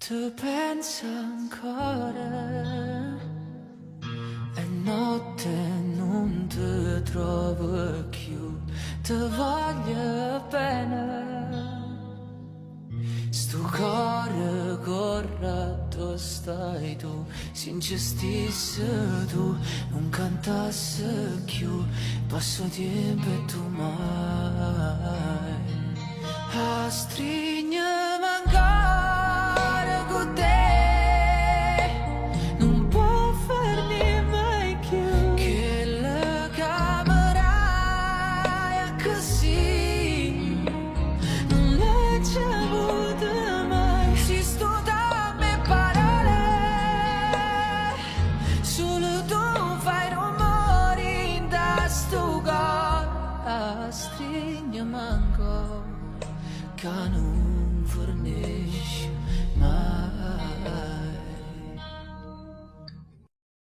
Tu pensa ancora e notte non ti trovo più, ti voglio bene. Sto cuore corretto stai tu, se insistisse tu non cantasse più, passo tempo e tu mai a stringere